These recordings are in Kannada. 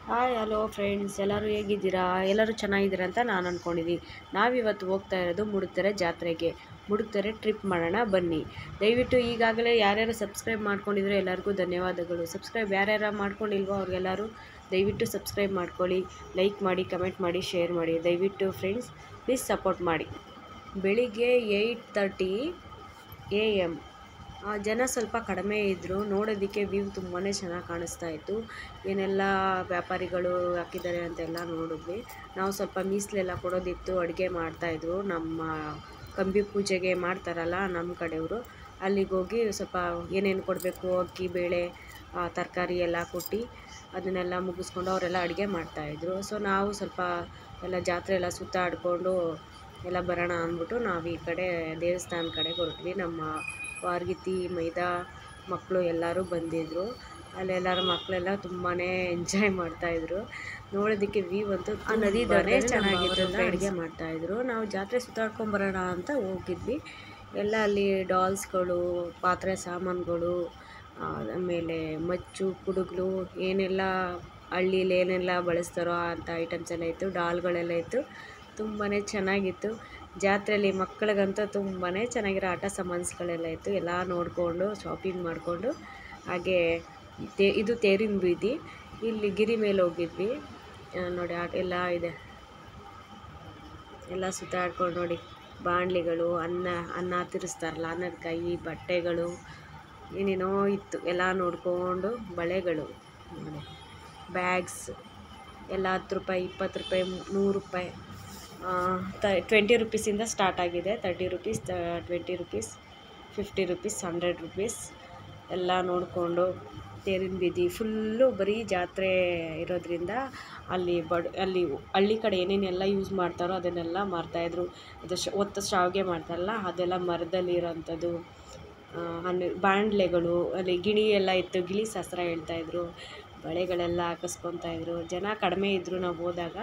ಹಾಯ್ ಹಲೋ ಫ್ರೆಂಡ್ಸ್, ಎಲ್ಲರೂ ಹೇಗಿದ್ದೀರಾ? ಎಲ್ಲರೂ ಚೆನ್ನಾಗಿದ್ದೀರಾ ಅಂತ ನಾನು ಅಂದ್ಕೊಂಡಿದ್ದೀನಿ. ನಾವಿವತ್ತು ಹೋಗ್ತಾ ಇರೋದು ಮುಡುಕ್ತೆರೆ ಜಾತ್ರೆಗೆ. ಮುಡುಕ್ತೆರೆ ಟ್ರಿಪ್ ಮಾಡೋಣ ಬನ್ನಿ. ದಯವಿಟ್ಟು ಈಗಾಗಲೇ ಯಾರ್ಯಾರು ಸಬ್ಸ್ಕ್ರೈಬ್ ಮಾಡ್ಕೊಂಡಿದ್ರೆ ಎಲ್ಲರಿಗೂ ಧನ್ಯವಾದಗಳು. ಸಬ್ಸ್ಕ್ರೈಬ್ ಯಾರ್ಯಾರು ಮಾಡ್ಕೊಂಡಿಲ್ವೋ ಅವ್ರಿಗೆಲ್ಲರೂ ದಯವಿಟ್ಟು ಸಬ್ಸ್ಕ್ರೈಬ್ ಮಾಡ್ಕೊಳ್ಳಿ, ಲೈಕ್ ಮಾಡಿ, ಕಮೆಂಟ್ ಮಾಡಿ, ಶೇರ್ ಮಾಡಿ. ದಯವಿಟ್ಟು ಫ್ರೆಂಡ್ಸ್ ಪ್ಲೀಸ್ ಸಪೋರ್ಟ್ ಮಾಡಿ. ಬೆಳಿಗ್ಗೆ 8:30 AM. ಜನ ಸ್ವಲ್ಪ ಕಡಿಮೆ ಇದ್ದರು. ನೋಡೋದಕ್ಕೆ ವ್ಯೂ ತುಂಬಾ ಚೆನ್ನಾಗಿ ಕಾಣಿಸ್ತಾ ಇತ್ತು. ಏನೆಲ್ಲ ವ್ಯಾಪಾರಿಗಳು ಹಾಕಿದ್ದಾರೆ ಅಂತೆಲ್ಲ ನೋಡಿದ್ವಿ. ನಾವು ಸ್ವಲ್ಪ ಮೀಸಲೆಲ್ಲ ಕೊಡೋದಿತ್ತು. ಅಡುಗೆ ಮಾಡ್ತಾಯಿದ್ರು. ನಮ್ಮ ಕಂಬಿ ಪೂಜೆಗೆ ಮಾಡ್ತಾರಲ್ಲ ನಮ್ಮ ಕಡೆಯವರು, ಅಲ್ಲಿಗೆ ಹೋಗಿ ಸ್ವಲ್ಪ ಏನೇನು ಕೊಡಬೇಕು, ಅಕ್ಕಿ ಬೇಳೆ ತರಕಾರಿ ಎಲ್ಲ ಕೊಟ್ಟು ಅದನ್ನೆಲ್ಲ ಮುಗಿಸ್ಕೊಂಡು ಅವರೆಲ್ಲ ಅಡುಗೆ ಮಾಡ್ತಾಯಿದ್ರು. ಸೊ ನಾವು ಸ್ವಲ್ಪ ಎಲ್ಲ ಜಾತ್ರೆ ಎಲ್ಲ ಸುತ್ತಾಡಿಕೊಂಡು ಎಲ್ಲ ಬರೋಣ ಅಂದ್ಬಿಟ್ಟು ನಾವು ಈ ಕಡೆ ದೇವಸ್ಥಾನ ಕಡೆಗೆ ಹೊರಟ್ವಿ. ನಮ್ಮ ವಾರ್ಗಿತಿ ಮೈದಾ ಮಕ್ಕಳು ಎಲ್ಲರೂ ಬಂದಿದ್ದರು. ಅಲ್ಲೆಲ್ಲರ ಮಕ್ಕಳೆಲ್ಲ ತುಂಬಾ ಎಂಜಾಯ್ ಮಾಡ್ತಾಯಿದ್ರು. ನೋಡೋದಕ್ಕೆ ವ್ಯೂ ಅಂತೂ ಆ ನದಿ ದಡನೇ ಚೆನ್ನಾಗಿತ್ತು. ಅಡುಗೆ ಮಾಡ್ತಾಯಿದ್ರು. ನಾವು ಜಾತ್ರೆ ಸುತ್ತಾಡ್ಕೊಂಬರೋಣ ಅಂತ ಹೋಗಿದ್ವಿ. ಎಲ್ಲ ಅಲ್ಲಿ ಡಾಲ್ಸ್ಗಳು, ಪಾತ್ರೆ ಸಾಮಾನುಗಳು, ಆಮೇಲೆ ಮಚ್ಚು ಕುಡುಗ್ಲು, ಏನೆಲ್ಲ ಹಳ್ಳೀಲಿ ಏನೆಲ್ಲ ಬಳಸ್ತಾರೋ ಅಂಥ ಐಟಮ್ಸ್ ಎಲ್ಲ ಇತ್ತು. ಡಾಲ್ಗಳೆಲ್ಲ ಇತ್ತು. ತುಂಬಾ ಚೆನ್ನಾಗಿತ್ತು. ಜಾತ್ರೆಯಲ್ಲಿ ಮಕ್ಕಳಿಗಂತೂ ತುಂಬಾ ಚೆನ್ನಾಗಿರೋ ಆಟ ಸಾಮಾನುಗಳೆಲ್ಲ ಇತ್ತು. ಎಲ್ಲ ನೋಡಿಕೊಂಡು ಶಾಪಿಂಗ್ ಮಾಡಿಕೊಂಡು ಹಾಗೆ ಇದು ತೇರಿನ ಬೀದಿ. ಇಲ್ಲಿ ಗಿರಿ ಮೇಲೆ ಹೋಗಿದ್ವಿ. ನೋಡಿ ಆಟ ಎಲ್ಲ ಇದೆ. ಎಲ್ಲ ಸುತ್ತಾಡ್ಕೊಂಡು ನೋಡಿ, ಬಾಣಲಿಗಳು, ಅನ್ನ ತಿರ್ಸ್ತಾರಲ್ಲ, ಅನ್ನದ ಕಾಯಿ, ಬಟ್ಟೆಗಳು, ಏನೇನೋ ಇತ್ತು. ಎಲ್ಲ ನೋಡಿಕೊಂಡು ಬಳೆಗಳು ನೋಡಿ, ಬ್ಯಾಗ್ಸ್ ಎಲ್ಲ 10 ರೂಪಾಯಿ, 20 ರೂಪಾಯಿ, 100 ರೂಪಾಯಿ, 20 ರುಪೀಸಿಂದ ಸ್ಟಾರ್ಟ್ ಆಗಿದೆ. 30 ರುಪೀಸ್, 20 ರುಪೀಸ್, 50 ರುಪೀಸ್, 100 ರುಪೀಸ್ ಎಲ್ಲ ನೋಡಿಕೊಂಡು ತೇರಿನ ಬೀದಿ ಫುಲ್ಲು ಬರೀ ಜಾತ್ರೆ ಇರೋದ್ರಿಂದ ಅಲ್ಲಿ ಹಳ್ಳಿ ಕಡೆ ಏನೇನೆಲ್ಲ ಯೂಸ್ ಮಾಡ್ತಾರೋ ಅದನ್ನೆಲ್ಲ ಮಾರ್ತಾಯಿದ್ರು. ಅದು ಒತ್ತು ಶಾವಿಗೆ ಮಾಡ್ತಾರಲ್ಲ ಅದೆಲ್ಲ ಮರದಲ್ಲಿ ಇರೋಂಥದ್ದು. ಬಾಣಲೆಗಳು, ಅಲ್ಲಿ ಗಿಣಿ ಎಲ್ಲ ಇತ್ತು. ಗಿಳಿ ಶಾಸ್ತ್ರ ಹೇಳ್ತಾಯಿದ್ರು. ಬಳೆಗಳೆಲ್ಲ ಹಾಕಿಸ್ಕೊತಾಯಿದ್ರು. ಜನ ಕಡಿಮೆ ಇದ್ದರು. ನಾವು ಹೋದಾಗ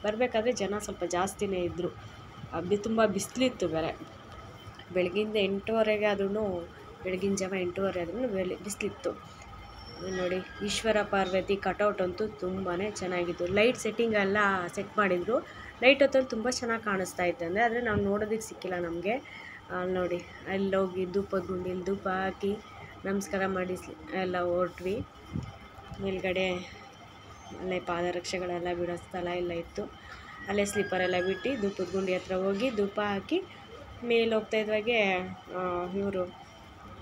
ಬರಬೇಕಾದ್ರೆ ಜನ ಸ್ವಲ್ಪ ಜಾಸ್ತಿನೇ ಇದ್ದರು. ತುಂಬ ಬಿಸಿಲಿತ್ತು ಬೇರೆ. ಬೆಳಗಿಂದ 8:30 ಆದ್ರೂ, ಬೆಳಗಿನ ಜಾವ 8:30 ಆದ್ರೂ ಬಿಸಿಲಿತ್ತು. ನೋಡಿ, ಈಶ್ವರ ಪಾರ್ವತಿ ಕಟೌಟ್ ಅಂತೂ ತುಂಬಾ ಚೆನ್ನಾಗಿತ್ತು. ಲೈಟ್ ಸೆಟ್ಟಿಂಗ್ ಎಲ್ಲ ಸೆಟ್ ಮಾಡಿದರು. ಲೈಟ್ ಹೊತ್ತಲ್ಲಿ ತುಂಬ ಚೆನ್ನಾಗಿ ಕಾಣಿಸ್ತಾ ಇತ್ತು. ಆದರೆ ನಾವು ನೋಡೋದಕ್ಕೆ ಸಿಕ್ಕಿಲ್ಲ ನಮಗೆ. ಅಲ್ಲಿ ನೋಡಿ, ಅಲ್ಲೋಗಿ ಧೂಪದ ಗುಂಡಿಲಿ ಧೂಪ ಹಾಕಿ ನಮಸ್ಕಾರ ಮಾಡಿ ಎಲ್ಲ ಹೊರಟ್ವಿ. ಮೇಲ್ಗಡೆ ಅಲ್ಲೇ ಪಾದರಕ್ಷೆಗಳೆಲ್ಲ ಬಿಡೋ ಸ್ಥಳ ಎಲ್ಲ ಇತ್ತು. ಅಲ್ಲೇ ಸ್ಲಿಪ್ಪರೆಲ್ಲ ಬಿಟ್ಟು ಧೂಪದ ಗುಂಡಿ ಹತ್ರ ಹೋಗಿ ಧೂಪ ಹಾಕಿ ಮೇಲೆ ಹೋಗ್ತಾ ಇದ್ವಾಗೆ ಇವರು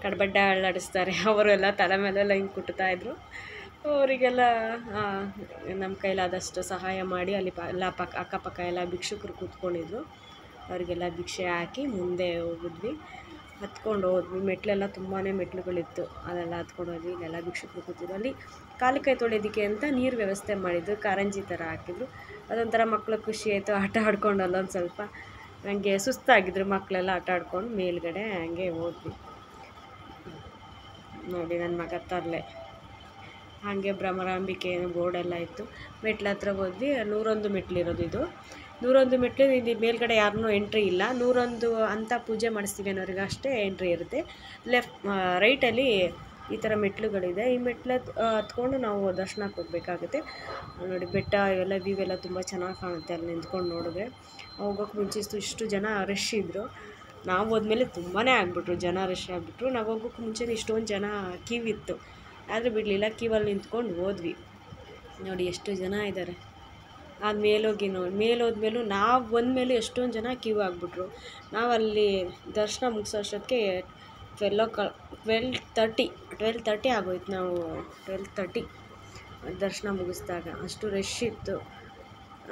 ಕಡ್ಬಡ್ಡ ಅಳ್ಳಾಡಿಸ್ತಾರೆ. ಅವರೆಲ್ಲ ತಲೆ ಮೇಲೆಲ್ಲ ಹಿಂಗೆ ಕುಟ್ತಾಯಿದ್ರು. ಅವರಿಗೆಲ್ಲ ನಮ್ಮ ಕೈಲಾದಷ್ಟು ಸಹಾಯ ಮಾಡಿ ಅಲ್ಲಿ ಎಲ್ಲ ಅಕ್ಕಪಕ್ಕ ಎಲ್ಲ ಭಿಕ್ಷುಕರು ಕೂತ್ಕೊಂಡಿದ್ರು. ಅವರಿಗೆಲ್ಲ ಭಿಕ್ಷೆ ಹಾಕಿ ಮುಂದೆ ಹೋಗಿದ್ವಿ. ಹತ್ಕೊಂಡು ಹೋದ್ವಿ. ಮೆಟ್ಲೆಲ್ಲ ತುಂಬಾ ಮೆಟ್ಲುಗಳಿತ್ತು. ಅದೆಲ್ಲ ಹತ್ಕೊಂಡು ಹೋದ್ವಿ. ಇಲ್ಲೆಲ್ಲ ಭಿಕ್ಷುಕರು ಕೂತಿದ್ರು. ಅಲ್ಲಿ ಕಾಲು ಕೈ ತೊಳೆಯೋದಕ್ಕೆ ಅಂತ ನೀರು ವ್ಯವಸ್ಥೆ ಮಾಡಿದ್ರು. ಕಾರಂಜಿ ಥರ ಹಾಕಿದ್ರು. ಅದೊಂಥರ ಮಕ್ಕಳು ಖುಷಿ ಆಯಿತು. ಆಟ ಆಡ್ಕೊಂಡು ಅಲ್ಲೊಂದು ಸ್ವಲ್ಪ ಹಂಗೆ ಸುಸ್ತಾಗಿದ್ರು ಮಕ್ಕಳೆಲ್ಲ. ಆಟ ಆಡ್ಕೊಂಡು ಮೇಲ್ಗಡೆ ಹಂಗೆ ಹೋದ್ವಿ. ನೋಡಿ, ನನ್ನ ಮಗ ತರಲೆ ಹಾಗೆ ಭ್ರಮರಾಂಬಿಕೆ ಬೋರ್ಡೆಲ್ಲ ಇತ್ತು. ಮೆಟ್ಲ ಹತ್ರ ಹೋದ್ವಿ. 101 ಮೆಟ್ಲಿರೋದು ಇದು. 101 ಮೆಟ್ಲು. ಇದು ಮೇಲ್ಗಡೆ ಯಾರನ್ನೂ ಎಂಟ್ರಿ ಇಲ್ಲ. 101 ಅಂತ ಪೂಜೆ ಮಾಡಿಸ್ತೀವಿ ಅನ್ನೋರಿಗೆ ಅಷ್ಟೇ ಎಂಟ್ರಿ ಇರುತ್ತೆ. ರೈಟಲ್ಲಿ ಈ ಥರ ಮೆಟ್ಲುಗಳಿದೆ. ಈ ಮೆಟ್ಲು ಹತ್ಕೊಂಡು ನಾವು ದರ್ಶನಕ್ಕೆ ಹೋಗಬೇಕಾಗುತ್ತೆ. ನೋಡಿ, ಬೆಟ್ಟ ಇವೆಲ್ಲ ವ್ಯೂ ಎಲ್ಲ ತುಂಬ ಚೆನ್ನಾಗಿ ಕಾಣುತ್ತೆ ಅಲ್ಲಿ ನಿಂತ್ಕೊಂಡು ನೋಡಿದ್ರೆ. ಹೋಗೋಕ್ಕೆ ಮುಂಚೆ ಇಷ್ಟು ಜನ ರಶ್ ಇದ್ದರು. ನಾವು ಹೋದ್ಮೇಲೆ ತುಂಬಾ ಆಗಿಬಿಟ್ರು ಜನ, ರಶ್ ಆಗಿಬಿಟ್ರು. ನಾವು ಹೋಗೋಕ್ಕೆ ಮುಂಚೆ ಇಷ್ಟೊಂದು ಜನ ಕ್ಯೂ ಇತ್ತು. ಆದರೆ ಬಿಡಲಿಲ್ಲ, ಕ್ಯೂವಲ್ಲಿ ನಿಂತ್ಕೊಂಡು ಹೋದ್ವಿ. ನೋಡಿ ಎಷ್ಟು ಜನ ಇದ್ದಾರೆ. ಅದು ಮೇಲೋದ್ಮೇಲೂ ನಾವು ಬಂದಮೇಲೆ ಎಷ್ಟೊಂದು ಜನ ಕ್ಯೂ ಆಗಿಬಿಟ್ರು. ನಾವು ಅಲ್ಲಿ ದರ್ಶನ ಮುಗಿಸೋ ಅಷ್ಟೊತ್ತಿಗೆ 12:30 ಆಗೋಯ್ತು. ನಾವು 12:30 ದರ್ಶನ ಮುಗಿಸ್ದಾಗ ಅಷ್ಟು ರಶ್ ಇತ್ತು.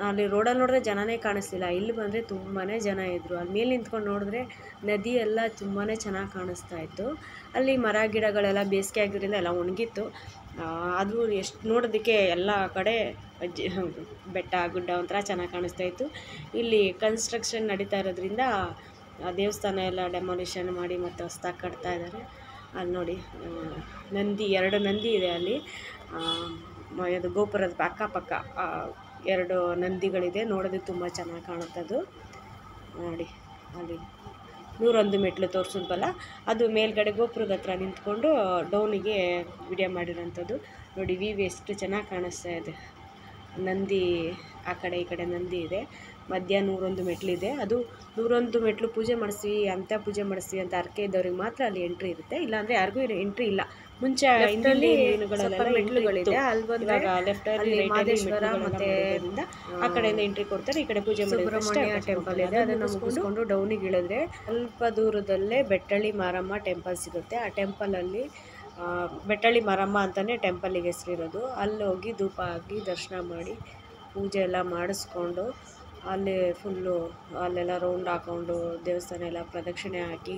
ಅಲ್ಲಿ ರೋಡಲ್ಲಿ ನೋಡಿದ್ರೆ ಜನನೇ ಕಾಣಿಸ್ತಿಲ್ಲ. ಇಲ್ಲಿ ಬಂದರೆ ತುಂಬಾ ಜನ ಇದ್ದರು. ಅಲ್ಲಿ ಮೇಲೆ ನಿಂತ್ಕೊಂಡು ನೋಡಿದ್ರೆ ನದಿ ಎಲ್ಲ ತುಂಬಾ ಚೆನ್ನಾಗಿ ಕಾಣಿಸ್ತಾ ಇತ್ತು. ಅಲ್ಲಿ ಮರ ಗಿಡಗಳೆಲ್ಲ ಬೇಸಿಗೆ ಆಗಿದ್ದರಿಂದ ಎಲ್ಲ ಒಣಗಿತ್ತು. ಅದು ಎಷ್ಟು ನೋಡೋದಕ್ಕೆ ಎಲ್ಲ ಕಡೆ ಬೆಟ್ಟ ಗುಡ್ಡ ಒಂಥರ ಚೆನ್ನಾಗಿ ಕಾಣಿಸ್ತಾ ಇತ್ತು. ಇಲ್ಲಿ ಕನ್ಸ್ಟ್ರಕ್ಷನ್ ನಡೀತಾ ಇರೋದ್ರಿಂದ ದೇವಸ್ಥಾನ ಎಲ್ಲ ಡೆಮಾಲಿಷನ್ ಮಾಡಿ ಮತ್ತು ಹೊಸ್ದಾಗಿ ಕಟ್ತಾ ಇದ್ದಾರೆ. ಅಲ್ಲಿ ನೋಡಿ, ಎರಡು ನಂದಿ ಇದೆ ಅಲ್ಲಿ. ಅದು ಗೋಪುರದ ಅಕ್ಕಪಕ್ಕ 2 ನಂದಿಗಳಿದೆ. ನೋಡೋದಕ್ಕೆ ತುಂಬ ಚೆನ್ನಾಗಿ ಕಾಣುತ್ತದು. ನೋಡಿ, ಅಲ್ಲಿ 101 ಮೆಟ್ಲು ತೋರಿಸಿದ್ವಲ್ಲ, ಅದು ಮೇಲ್ಗಡೆ ಗೋಪುರದ ಹತ್ರ ನಿಂತ್ಕೊಂಡು ಡೌನಿಗೆ ವಿಡಿಯೋ ಮಾಡಿರೋಂಥದ್ದು. ನೋಡಿ, ವ್ಯೂ ಎಷ್ಟು ಚೆನ್ನಾಗಿ ಕಾಣಿಸ್ತಾ ಇದೆ. ನಂದಿ ಆ ಕಡೆ ಈ ಕಡೆ ನಂದಿ ಇದೆ. ಮಧ್ಯ 101 ಮೆಟ್ಲಿದೆ. ಅದು 101 ಮೆಟ್ಲು ಪೂಜೆ ಮಾಡಿಸ್ತೀವಿ ಅಂತ ಪೂಜೆ ಮಾಡಿಸ್ತೀವಿ ಅಂತ ಅರ್ಕೆ ಇದ್ದವ್ರಿಗೆ ಮಾತ್ರ ಅಲ್ಲಿ ಎಂಟ್ರಿ ಇರುತ್ತೆ, ಇಲ್ಲಾಂದರೆ ಯಾರಿಗೂ ಎಂಟ್ರಿ ಇಲ್ಲ. ಮುಂಚೆ ಇಂದಲ್ಲಿ ಮೆಟ್ಲುಗಳಿದೆ, ಅಲ್ಲಿ ಬಂದಾಗ ಲೆಫ್ಟ್ ಅಲ್ಲಿ ಮಹದೇಶ್ವರ ಮತ್ತೆ ಆ ಕಡೆಯಿಂದ ಎಂಟ್ರಿ ಕೊಡ್ತಾರೆ. ಈ ಕಡೆ ಪೂಜೆ ಸುಬ್ರಹ್ಮಣ್ಯ ಟೆಂಪಲ್ ಇದೆ, ಅದನ್ನು ಮುಗಿಸ್ಕೊಂಡು ಡೌನಿಗೆ ಇಳಿದ್ರೆ ಸ್ವಲ್ಪ ದೂರದಲ್ಲೇ ಬೆಟ್ಟಳ್ಳಿ ಮಾರಮ್ಮ ಟೆಂಪಲ್ ಸಿಗುತ್ತೆ. ಆ ಟೆಂಪಲಲ್ಲಿ ಬೆಟ್ಟಳ್ಳಿ ಮಾರಮ್ಮ ಅಂತಲೇ ಟೆಂಪಲಿಗೆ ಹೆಸರಿರೋದು. ಅಲ್ಲಿ ಹೋಗಿ ಧೂಪ ಹಾಕಿ ದರ್ಶನ ಮಾಡಿ ಪೂಜೆ ಎಲ್ಲ ಮಾಡಿಸ್ಕೊಂಡು ಅಲ್ಲಿ ಫುಲ್ಲು ಅಲ್ಲೆಲ್ಲ ರೌಂಡ್ ಹಾಕ್ಕೊಂಡು ದೇವಸ್ಥಾನ ಎಲ್ಲ ಪ್ರದಕ್ಷಿಣೆ ಹಾಕಿ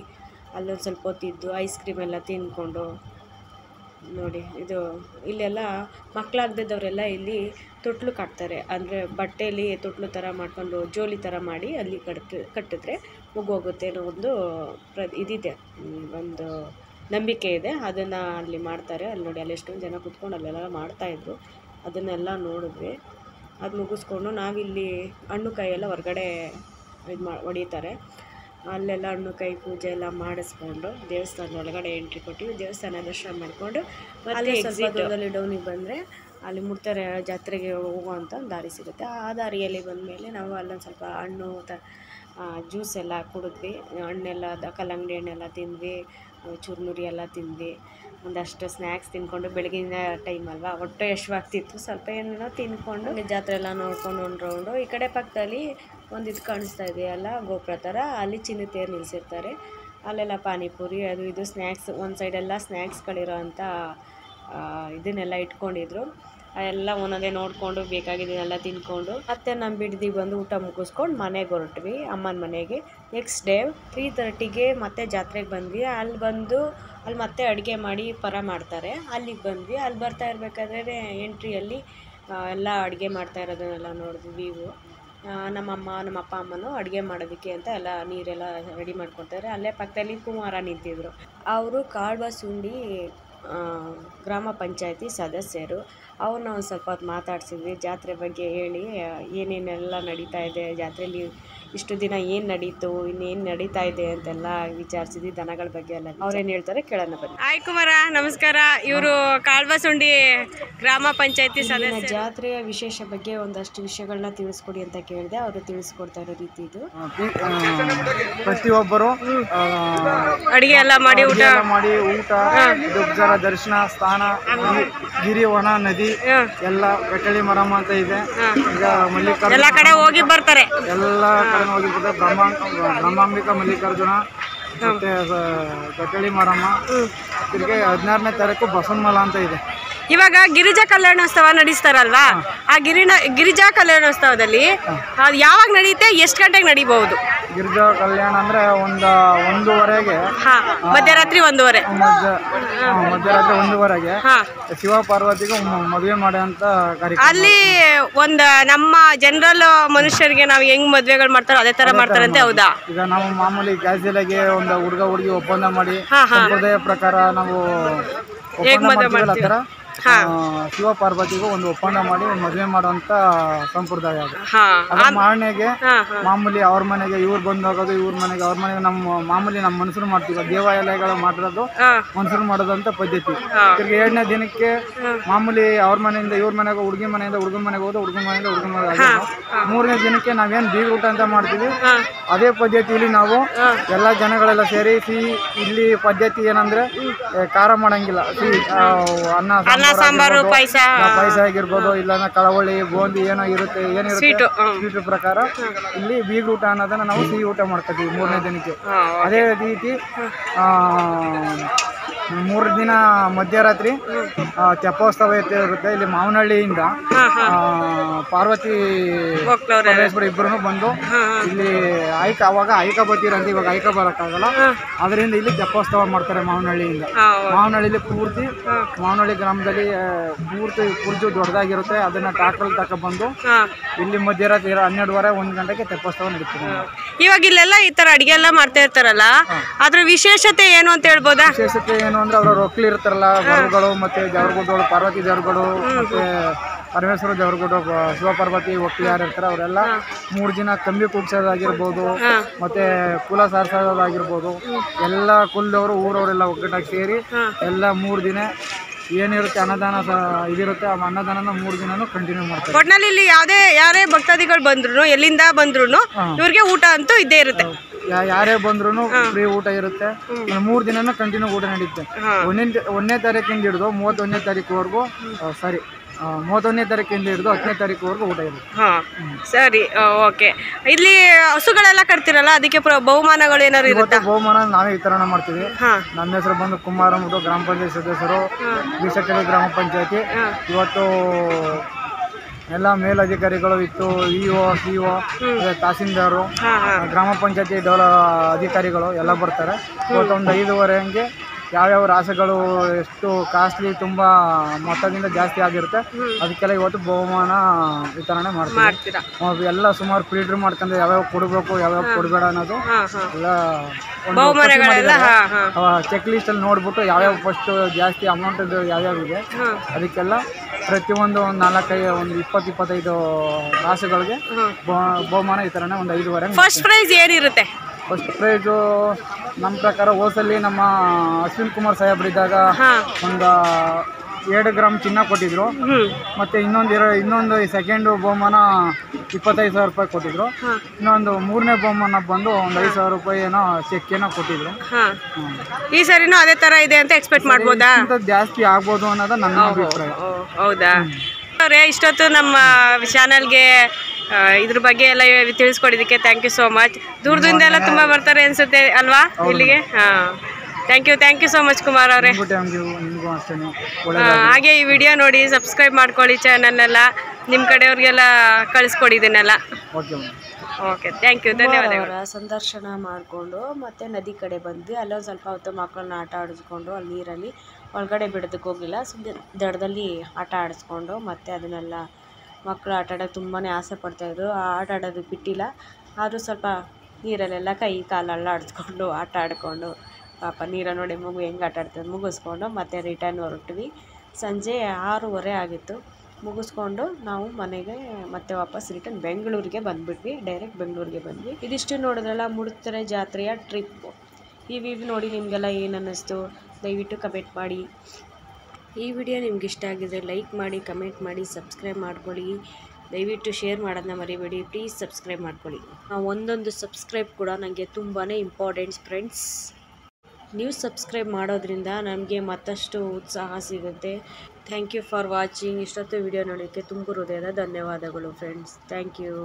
ಅಲ್ಲೊಂದು ಸ್ವಲ್ಪ ಹೊತ್ತಿದ್ದು ಐಸ್ ಕ್ರೀಮ್ ಎಲ್ಲ ತಿಂದ್ಕೊಂಡು ನೋಡಿ. ಇದು ಇಲ್ಲೆಲ್ಲ ಮಕ್ಕಳಾಗದಿದ್ದವರೆಲ್ಲ ಇಲ್ಲಿ ತೊಟ್ಲು ಕಟ್ತಾರೆ, ಅಂದರೆ ಬಟ್ಟೆಯಲ್ಲಿ ತೊಟ್ಲು ಥರ ಮಾಡ್ಕೊಂಡು ಜೋಲಿ ಥರ ಮಾಡಿ ಅಲ್ಲಿ ಕಟ್ಟಿದ್ರೆ ಮುಗೋಗುತ್ತೆ ಅನ್ನೋ ಒಂದು ಇದಿದೆ, ಒಂದು ನಂಬಿಕೆ ಇದೆ. ಅದನ್ನು ಅಲ್ಲಿ ಮಾಡ್ತಾರೆ. ಅಲ್ಲಿ ನೋಡಿ, ಅಲ್ಲಿ ಎಷ್ಟೊಂದು ಜನ ಕುತ್ಕೊಂಡು ಅಲ್ಲೆಲ್ಲ ಮಾಡ್ತಾಯಿದ್ರು, ಅದನ್ನೆಲ್ಲ ನೋಡಿದ್ವಿ. ಅದು ಮುಗಿಸ್ಕೊಂಡು ನಾವಿಲ್ಲಿ ಹಣ್ಣು ಕಾಯೆಲ್ಲ ಹೊರಗಡೆ ಹೊಡಿತಾರೆ. ಅಲ್ಲೆಲ್ಲ ಹಣ್ಣು ಕಾಯಿ ಪೂಜೆ ಎಲ್ಲ ಮಾಡಿಸ್ಕೊಂಡು ದೇವಸ್ಥಾನದ ಒಳಗಡೆ ಎಂಟ್ರಿ ಕೊಟ್ಟಿವಿ. ದೇವಸ್ಥಾನ ದರ್ಶನ ಮಾಡಿಕೊಂಡು ಮತ್ತೆ ಸ್ವಲ್ಪ ದೂರದಲ್ಲಿ ಡೌನಿಗೆ ಬಂದರೆ ಅಲ್ಲಿ ಮುಡ್ತಾರೆ ಜಾತ್ರೆಗೆ ಹೋಗುವಂಥ ಒಂದು ದಾರಿ ಸಿಗುತ್ತೆ. ಆ ದಾರಿಯಲ್ಲಿ ಬಂದಮೇಲೆ ನಾವು ಅಲ್ಲೊಂದು ಸ್ವಲ್ಪ ಹಣ್ಣು ಜ್ಯೂಸ್ ಎಲ್ಲ ಕುಡಿದ್ವಿ, ಹಣ್ಣೆಲ್ಲ ಕಲ್ಲಂಗಡಿ ಹಣ್ಣೆಲ್ಲ ತಿಂದ್ವಿ, ಚುರುಮುರಿ ಎಲ್ಲ ತಿಂದ್ವಿ, ಒಂದಷ್ಟು ಸ್ನ್ಯಾಕ್ಸ್ ತಿನ್ಕೊಂಡು. ಬೆಳಗಿನ ಟೈಮ್ ಅಲ್ವಾ, ಹೊಟ್ಟೆ ಹಶ್ವಾಗ್ತಿತ್ತು, ಸ್ವಲ್ಪ ಏನೋ ತಿನ್ಕೊಂಡು ಜಾತ್ರೆ ಎಲ್ಲ ನೋಡ್ಕೊಂಡು ಒಂದು ರೌಂಡು. ಈ ಕಡೆ ಪಕ್ಕದಲ್ಲಿ ಒಂದು ಇದು ಕಾಣಿಸ್ತಾ ಇದೆಯಲ್ಲ ಗೋಪುರ ಥರ, ಅಲ್ಲಿ ಚಿನ್ನ ತೇರು ನಿಲ್ಲಿಸಿರ್ತಾರೆ. ಅಲ್ಲೆಲ್ಲ ಪಾನಿಪುರಿ ಅದು ಇದು ಸ್ನ್ಯಾಕ್ಸ್, ಒಂದು ಸೈಡೆಲ್ಲ ಸ್ನ್ಯಾಕ್ಸ್ಗಳಿರೋ ಅಂಥ ಇದನ್ನೆಲ್ಲ ಇಟ್ಕೊಂಡಿದ್ರು. ಎಲ್ಲ ಒಂದೊಂದೇ ನೋಡಿಕೊಂಡು ಬೇಕಾಗಿದ್ದನ್ನೆಲ್ಲ ತಿನ್ಕೊಂಡು ಮತ್ತೆ ನಮ್ಮ ಬಿಡ್ದಿ ಬಂದು ಊಟ ಮುಗಿಸ್ಕೊಂಡು ಮನೆಗೆ ಹೊರಟ್ವಿ, ಅಮ್ಮನ ಮನೆಗೆ. ನೆಕ್ಸ್ಟ್ ಡೇ 3:30ಗೆ ಮತ್ತೆ ಜಾತ್ರೆಗೆ ಬಂದ್ವಿ. ಅಲ್ಲಿ ಮತ್ತೆ ಅಡುಗೆ ಮಾಡಿ ಪರ ಮಾಡ್ತಾರೆ, ಅಲ್ಲಿಗೆ ಬಂದ್ವಿ. ಅಲ್ಲಿ ಬರ್ತಾ ಇರಬೇಕಾದ್ರೆ ಎಂಟ್ರಿಯಲ್ಲಿ ಎಲ್ಲ ಅಡುಗೆ ಮಾಡ್ತಾ ಇರೋದನ್ನೆಲ್ಲ ನೋಡಿದ್ವಿ. ನಮ್ಮಮ್ಮ ನಮ್ಮ ಅಪ್ಪ ಅಮ್ಮನೂ ಅಡುಗೆ ಮಾಡೋದಕ್ಕೆ ಅಂತ ಎಲ್ಲ ನೀರೆಲ್ಲ ರೆಡಿ ಮಾಡ್ಕೊತಾರೆ. ಅಲ್ಲೇ ಪಕ್ಕದಲ್ಲಿ ಕುಮಾರ ನಿಂತಿದ್ರು. ಅವರು ಕಾಳ್ಬಾಸುಂಡಿ ಗ್ರಾಮ ಪಂಚಾಯತಿ ಸದಸ್ಯರು. ಅವ್ರನ್ನ ಒಂದು ಸ್ವಲ್ಪ ಹೊತ್ತು ಮಾತಾಡ್ಸಿದ್ವಿ, ಜಾತ್ರೆ ಬಗ್ಗೆ ಹೇಳಿ ಏನೇನೆಲ್ಲ ನಡೀತಾ ಇದೆ ಜಾತ್ರೆಯಲ್ಲಿ, ಇಷ್ಟು ದಿನ ಏನು ನಡೀತು, ಇನ್ನೇನು ನಡೀತಾ ಇದೆ ಅಂತೆಲ್ಲ ವಿಚಾರಿಸಿದ್ವಿ. ದನಗಳ ಬಗ್ಗೆ ಎಲ್ಲ ಅವ್ರೇನು ಹೇಳ್ತಾರೆ ಕೇಳೋಣ ಬನ್ನಿ. ಹಾಯ್ ಕುಮಾರ, ನಮಸ್ಕಾರ. ಇವರು ಕಾಳ್ಬಾಸುಂಡಿ ಗ್ರಾಮ ಪಂಚಾಯತಿ ಸದಸ್ಯ. ಜಾತ್ರೆಯ ವಿಶೇಷ ಬಗ್ಗೆ ಒಂದಷ್ಟು ವಿಷಯಗಳನ್ನ ತಿಳಿಸ್ಕೊಡಿ ಅಂತ ಕೇಳಿದೆ, ಅವರು ತಿಳಿಸ್ಕೊಡ್ತಾ ಇರೋ ರೀತಿ ಇದು. ಪ್ರತಿಯೊಬ್ಬರು ಅಡುಗೆ ಎಲ್ಲ ಮಾಡಿ ಊಟ ದರ್ಶನ ಸ್ಥಾನ, ಗಿರಿವನ, ನದಿ ಎಲ್ಲ ಬೆಟ್ಟಳ್ಳಿ ಮಾರಮ್ಮ ಅಂತ ಇದೆ. ಈಗ ಮಲ್ಲಿಕಾರ್ಜುನ ಎಲ್ಲ ಕಡೆ ಹೋಗಿ ಬರ್ತಾರೆ, ಎಲ್ಲ ಕಡೆ ಹೋಗಿ ಬರ್ತಾರೆ. ಬ್ರಹ್ಮಾಂಬಿಕಾ ಮಲ್ಲಿಕಾರ್ಜುನ ಮತ್ತೆ ಬೆಟ್ಟಳ್ಳಿ ಮಾರಮ್ಮ. ತಿರ್ಗಿ 16ನೇ ತಾರೀಕು ಬಸವನಮಲ ಅಂತ ಇದೆ. ಇವಾಗ ಗಿರಿಜಾ ಕಲ್ಯಾಣೋತ್ಸವ ನಡೆಸ್ತಾರಲ್ವಾ, ಆ ಗಿರಿಜಾ ಕಲ್ಯಾಣೋತ್ಸವದಲ್ಲಿ ಯಾವಾಗ ನಡೆಯುತ್ತೆ, ಎಷ್ಟು ಗಂಟೆಗೆ ನಡೀಬಹುದು? ಗಿರಿಜಾ ಕಲ್ಯಾಣ ಅಂದ್ರೆ ಒಂದೂವರೆಗೆ, ಮಧ್ಯರಾತ್ರಿ 1:30, ಮಧ್ಯರಾತ್ರಿ 1:30ಗೆ ಶಿವ ಪಾರ್ವತಿಗೆ ಮದುವೆ ಮಾಡುವಂತ ಕಾರ್ಯಕ್ರಮ. ಅಲ್ಲಿ ಒಂದು ನಮ್ಮ ಜನರಲ್ ಮನುಷ್ಯರಿಗೆ ನಾವು ಹೆಂಗ್ ಮದ್ವೆಗಳು ಮಾಡ್ತಾರೋ ಅದೇ ತರ ಮಾಡ್ತಾರಂತೆ, ಹೌದಾ? ಈಗ ನಾವು ಮಾಮೂಲಿ ಕ್ಯಾಶುಯಲಾಗಿ ಒಂದು ಹುಡುಗ ಹುಡುಗಿ ಒಪ್ಪಂದ ಮಾಡಿ ಸಂಪ್ರದಾಯ ಪ್ರಕಾರ ನಾವು ಶಿವ ಪಾರ್ವತಿಗೂ ಒಂದು ಒಪ್ಪಂದ ಮಾಡಿ ಮದುವೆ ಮಾಡುವಂತ ಸಂಪ್ರದಾಯ ಅದು. ಅದ್ರ ಮಾರನೆಗೆ ಮಾಮೂಲಿ ಅವ್ರ ಮನೆಗೆ ಇವ್ರು ಬಂದು ಹೋಗೋದು, ಇವ್ರ ಮನೆಗೆ ಅವ್ರ ಮನೆಗೆ ಮಾಮೂಲಿ ನಮ್ಮ ಮನುಷ್ಯರು ಮಾಡ್ತೀವಿ. ದೇವಾಲಯಗಳು ಮಾಡಿರೋದು ಮನುಷ್ಯರು ಮಾಡೋದಂತ ಪದ್ಧತಿ. ತಿರ್ಗಿ 2ನೇ ದಿನಕ್ಕೆ ಮಾಮೂಲಿ ಅವ್ರ ಮನೆಯಿಂದ ಇವ್ರ ಮನೆಗೆ, ಹುಡುಗಿ ಮನೆಯಿಂದ ಹುಡುಗನ ಮನೆಗೆ ಹೋಗೋದು, ಹುಡುಗನ ಮನೆಯಿಂದ ಹುಡುಗನ ಮನೆಗೆ. 3ನೇ ದಿನಕ್ಕೆ ನಾವೇನು ಬೀಗ ಊಟ ಅಂತ ಮಾಡ್ತೀವಿ, ಅದೇ ಪದ್ಧತಿಯಲ್ಲಿ ನಾವು ಎಲ್ಲ ಜನಗಳೆಲ್ಲ ಸೇರಿ ಇಲ್ಲಿ ಪದ್ಧತಿ ಏನಂದ್ರೆ ಖಾರ ಮಾಡಂಗಿಲ್ಲ, ಅನ್ನ ಸಾಂಬಾರು ಪಾಯಸ ಆಗಿರ್ಬೋದು, ಇಲ್ಲ ಕಳವಳ್ಳಿ ಬೂಂದಿ ಏನಿರುತ್ತೆ ಸ್ವೀಟ್ ಪ್ರಕಾರ ಇಲ್ಲಿ ಬೀಗ ಊಟ ಅನ್ನೋದನ್ನ ನಾವು ಸಿಹಿ ಊಟ ಮಾಡ್ಕೊತೀವಿ 3ನೇ ದಿನಕ್ಕೆ. ಅದೇ ರೀತಿ 3 ದಿನ ಮಧ್ಯರಾತ್ರಿ ತೆಪ್ಪೋತ್ಸವ ಇರುತ್ತೆ. ಇಲ್ಲಿ ಮಾವನಹಳ್ಳಿಯಿಂದ ಪಾರ್ವತಿ ಪರಮೇಶ್ವರ ಇಬ್ಬರು ಬಂದು ಇಲ್ಲಿ ಅವಾಗ ಆಯ್ಕ ಬರ್ತೀರಂತ, ಇವಾಗ ಆಯ್ಕ ಬರೋಕ್ಕಾಗಲ್ಲ, ಅದರಿಂದ ಇಲ್ಲಿ ತೆಪ್ಪೋತ್ಸವ ಮಾಡ್ತಾರೆ ಮಾವನಹಳ್ಳಿಯಿಂದ. ಮಾವನಹಳ್ಳಿಲಿ ಮಾವನಹಳ್ಳಿ ಗ್ರಾಮದಲ್ಲಿ ಪೂರ್ತಿ ದೊಡ್ಡದಾಗಿರುತ್ತೆ. ಅದನ್ನ ಟ್ರಾಕ್ಟರ್ ತಗೊಂಡ್ಬಂದು ಇಲ್ಲಿ ಮಧ್ಯರಾತ್ರಿ 12:30 1 ಗಂಟೆಗೆ ತೆಪ್ಪೋತ್ಸವ ನಡೀತದೆ. ಇವಾಗ ಇಲ್ಲೆಲ್ಲ ಈ ತರ ಅಡಿಗೆ ಎಲ್ಲ ಮಾಡ್ತಾ ಇರ್ತಾರಲ್ಲ, ಅದ್ರ ವಿಶೇಷತೆ ಏನು ಅಂತ ಹೇಳ್ಬೋದಾ? ವಿಶೇಷತೆ ಏನು ಅಂದ್ರೆ ಅವ್ರ ಒಕ್ಲಿ ಇರ್ತಾರಲ್ಲ, ಬರುಗಳು ಮತ್ತೆ ದೇವ್ರಗುಡ್ಡಗಳು, ಪಾರ್ವತಿ ದೇವ್ರಗಳು ಮತ್ತೆ ಪರಮೇಶ್ವರ ದೇವ್ರಗುಡ್ಡ, ಶಿವಪಾರ್ವತಿ ಒಕ್ಲಿ ಯಾರು ಇರ್ತಾರೆ ಅವರೆಲ್ಲ 3 ದಿನ ಕಂಬಿ ಕೂಡ್ಸೋದಾಗಿರ್ಬೋದು, ಮತ್ತೆ ಕುಲ ಸಾರಿಸೋದಾಗಿರ್ಬೋದು, ಎಲ್ಲ ಕುಲದವರು ಊರವರೆಲ್ಲ ಒಗ್ಗಟ್ಟಾಗಿ ಸೇರಿ ಎಲ್ಲ 3 ದಿನ ಏನಿರುತ್ತೆ ಅನ್ನದಾನ ಇದಿರುತ್ತೆ, ಆ ಅನ್ನದಾನನ 3 ದಿನನೂ ಕಂಟಿನ್ಯೂ ಮಾಡ್ತಾರೆ. ಒಟ್ನಲ್ಲಿ ಇಲ್ಲಿ ಯಾರೇ ಭಕ್ತಾದಿಗಳು ಬಂದ್ರು, ಎಲ್ಲಿಂದ ಬಂದ್ರು ಇವ್ರಿಗೆ ಊಟ ಅಂತೂ ಇದ್ದೇ ಇರುತ್ತೆ. ಯಾರೇ ಬಂದ್ರು ಫ್ರೀ ಊಟ ಇರುತ್ತೆ. 3 ದಿನನೂ ಕಂಟಿನ್ಯೂ ಊಟ ನಡೀತೆ. 1ನೇ ತಾರೀಕಿಂದ ಹಿಡಿದು 31ನೇ ತಾರೀಕುವರೆಗೂ 31ನೇ ತಾರೀಕಿಂದ ಹಿಡಿದು 10ನೇ ತಾರೀಕುವರೆಗೂ ಊಟ ಇರುತ್ತೆ. ಸರಿ, ಓಕೆ. ಇಲ್ಲಿ ಹಸುಗಳೆಲ್ಲ ಕಟ್ತಿರಲ್ಲ, ಅದಕ್ಕೆ ಬಹುಮಾನಗಳು ಏನಾದ್ರು ಇರುತ್ತೆ? ಬಹುಮಾನ ನಾವೇ ವಿತರಣೆ ಮಾಡ್ತೀವಿ. ನಮ್ಮ ಹೆಸರು ಬಂದು ಕುಮಾರಮುದು, ಗ್ರಾಮ ಪಂಚಾಯತ್ ಸದಸ್ಯರು, ಬೀಸಕೆರೆ ಗ್ರಾಮ ಪಂಚಾಯತಿ. ಇವತ್ತು ಎಲ್ಲ ಮೇಲಧಿಕಾರಿಗಳು ಇತ್ತು, ಇಒ, ಸಿಒ, ತಹಸೀಲ್ದಾರು, ಗ್ರಾಮ ಪಂಚಾಯತಿ ಅಧಿಕಾರಿಗಳು ಎಲ್ಲ ಬರ್ತಾರೆ. ಇವತ್ತು ಒಂದು 5:30 ಹಂಗೆ ಯಾವ್ಯಾವ ರಾಸುಗಳು ಎಷ್ಟು ಕಾಸ್ಟ್ಲಿ ತುಂಬ ಮೊತ್ತದಿಂದ ಜಾಸ್ತಿ ಆಗಿರುತ್ತೆ ಅದಕ್ಕೆಲ್ಲ ಇವತ್ತು ಬಹುಮಾನ ವಿತರಣೆ ಮಾಡ್ತೀರಾ? ಎಲ್ಲ ಸುಮಾರು ಫಿಲ್ಟರ್ ಮಾಡ್ಕೊಂಡು ಯಾವ್ಯಾವ ಕೊಡಬೇಕು ಯಾವ್ಯಾವ ಕೊಡಬೇಡ ಅನ್ನೋದು ಎಲ್ಲ ಚೆಕ್ ಲಿಸ್ಟ್ ಅಲ್ಲಿ ನೋಡ್ಬಿಟ್ಟು ಯಾವ್ಯಾವ ಫಸ್ಟ್ ಜಾಸ್ತಿ ಅಮೌಂಟ್ ಯಾವ್ಯಾವ ಇದೆ ಅದಕ್ಕೆಲ್ಲ ಪ್ರತಿಯೊಂದು ಒಂದು 20-25 ರಾಸುಗಳಿಗೆ ಬಹುಮಾನ ವಿತರಣೆ ಒಂದು 5:30. ಫಸ್ಟ್ ಪ್ರೈಸ್ ಏನಿರುತ್ತೆ? ಫಸ್ಟ್ ಪ್ರೈಸು ನಮ್ಮ ಪ್ರಕಾರ ಹೋಸಲ್ಲಿ ನಮ್ಮ ಅಶ್ವಿನ್ ಕುಮಾರ್ ಸಾಹೇಬ್ರಿದ್ದಾಗ ಒಂದು 2 ಗ್ರಾಮ್ ಚಿನ್ನ ಕೊಟ್ಟಿದ್ರು. ಮತ್ತೆ ಇನ್ನೊಂದು ಸೆಕೆಂಡು ಬಹುಮಾನ 25,000 ರೂಪಾಯಿ ಕೊಟ್ಟಿದ್ರು. ಇನ್ನೊಂದು 3ನೇ ಬಹುಮಾನ ಬಂದು ಒಂದು 5,000 ರೂಪಾಯಿ ಏನೋ ಚೆಕ್ ಏನೋ ಕೊಟ್ಟಿದ್ರು. ಈ ಸರಿನೂ ಅದೇ ತರ ಇದೆ ಅಂತ ಎಕ್ಸ್ಪೆಕ್ಟ್ ಮಾಡ್ಬೋದಾ? ಜಾಸ್ತಿ ಆಗ್ಬೋದು ಅನ್ನೋದು ನನ್ನ ಅಭಿಪ್ರಾಯ. ಹೌದಾ? ಇಷ್ಟೊತ್ತು ನಮ್ಮ ಚಾನಲ್ಗೆ ಇದ್ರ ಬಗ್ಗೆ ಎಲ್ಲ ತಿಳಿಸ್ಕೊಡಿದ್ದಕ್ಕೆ ಥ್ಯಾಂಕ್ ಯು ಸೋ ಮಚ್. ದೂರದಿಂದ ಎಲ್ಲ ತುಂಬ ಬರ್ತಾರೆ ಅನ್ಸುತ್ತೆ ಅಲ್ವಾ ಇಲ್ಲಿಗೆ? Thank you so much Kumar ಅವರೇ. ಹಾಗೆ ಈ ವಿಡಿಯೋ ನೋಡಿ ಸಬ್ಸ್ಕ್ರೈಬ್ ಮಾಡ್ಕೊಳ್ಳಿ ಚಾನಲ್ನೆಲ್ಲ, ನಿಮ್ಮ ಕಡೆಯವ್ರಿಗೆಲ್ಲ ಕಳಿಸ್ಕೊಡಿ ಇದನ್ನೆಲ್ಲ. ಓಕೆ, ಥ್ಯಾಂಕ್ ಯು, ಧನ್ಯವಾದಗಳು. ಸಂದರ್ಶನ ಮಾಡಿಕೊಂಡು ಮತ್ತೆ ನದಿ ಕಡೆ ಬಂದ್ವಿ. ಅಲ್ಲೊಂದು ಸ್ವಲ್ಪ ಹೊತ್ತು ಮಕ್ಕಳನ್ನ ಆಟ ಆಡಿಸ್ಕೊಂಡು ಅಲ್ಲಿ ನೀರಲ್ಲಿ ಒಳಗಡೆ ಬಿಡೋದಕ್ಕೆ ಹೋಗಿಲ್ಲ, ಸುಮ್ಮನೆ ದಡದಲ್ಲಿ ಆಟ ಆಡಿಸ್ಕೊಂಡು ಮತ್ತೆ ಅದನ್ನೆಲ್ಲ ಮಕ್ಕಳು ಆಟ ಆಡೋಕ್ಕೆ ತುಂಬಾ ಆಸೆ ಪಡ್ತಾಯಿದ್ರು. ಆಟ ಆಡೋದಕ್ಕೆ ಬಿಟ್ಟಿಲ್ಲ, ಆದರೂ ಸ್ವಲ್ಪ ನೀರಲ್ಲೆಲ್ಲ ಕೈ ಕಾಲೆಲ್ಲ ಆಡಿಸ್ಕೊಂಡು ಆಟ ಆಡಿಕೊಂಡು ಪಾಪ ನೀರ ನೋಡಿ ಮಗು ಹೆಂಗೆ ಆಟ ಆಡ್ತದೆ ಮುಗಿಸ್ಕೊಂಡು ಮತ್ತೆ ರಿಟರ್ನ್ ಹೊರಟ್ವಿ. ಸಂಜೆ 6:30 ಆಗಿತ್ತು. ಮುಗಿಸ್ಕೊಂಡು ನಾವು ಮನೆಗೆ ಮತ್ತೆ ವಾಪಸ್ ರಿಟರ್ನ್ ಬೆಂಗಳೂರಿಗೆ ಬಂದುಬಿಟ್ವಿ. ಡೈರೆಕ್ಟ್ ಬೆಂಗಳೂರಿಗೆ ಬಂದ್ವಿ. ಇದಿಷ್ಟು ನೋಡಿದ್ರಲ್ಲ ಮೂಡುತ್ತೆರೆ ಜಾತ್ರೆಯ ಟ್ರಿಪ್ಪು. ಈ ವಿಡಿಯೋ ನೋಡಿ ನಿಮಗೆಲ್ಲ ಏನು ಅನ್ನಿಸ್ತು ದಯವಿಟ್ಟು ಕಮೆಂಟ್ ಮಾಡಿ. ಈ ವಿಡಿಯೋ ನಿಮ್ಗೆ ಇಷ್ಟ ಆಗಿದ್ರೆ ಲೈಕ್ ಮಾಡಿ, ಕಮೆಂಟ್ ಮಾಡಿ, ಸಬ್ಸ್ಕ್ರೈಬ್ ಮಾಡ್ಕೊಳ್ಳಿ. ದಯವಿಟ್ಟು ಶೇರ್ ಮಾಡೋದನ್ನ ಮರಿಬೇಡಿ. ಪ್ಲೀಸ್ ಸಬ್ಸ್ಕ್ರೈಬ್ ಮಾಡ್ಕೊಳ್ಳಿ. ಒಂದೊಂದು ಸಬ್ಸ್ಕ್ರೈಬ್ ಕೂಡ ನನಗೆ ತುಂಬಾ ಇಂಪಾರ್ಟೆಂಟ್ಸ್ ಫ್ರೆಂಡ್ಸ್. ನೀವು ಸಬ್ಸ್ಕ್ರೈಬ್ ಮಾಡೋದ್ರಿಂದ ನಮಗೆ ಮತ್ತಷ್ಟು ಉತ್ಸಾಹ ಸಿಗುತ್ತೆ. Thank you for watching. ಇಷ್ಟೊತ್ತು ವಿಡಿಯೋ ನೋಡೋಕ್ಕೆ ತುಂಬ ಹೃದಯದ ಧನ್ಯವಾದಗಳು ಫ್ರೆಂಡ್ಸ್. Thank you.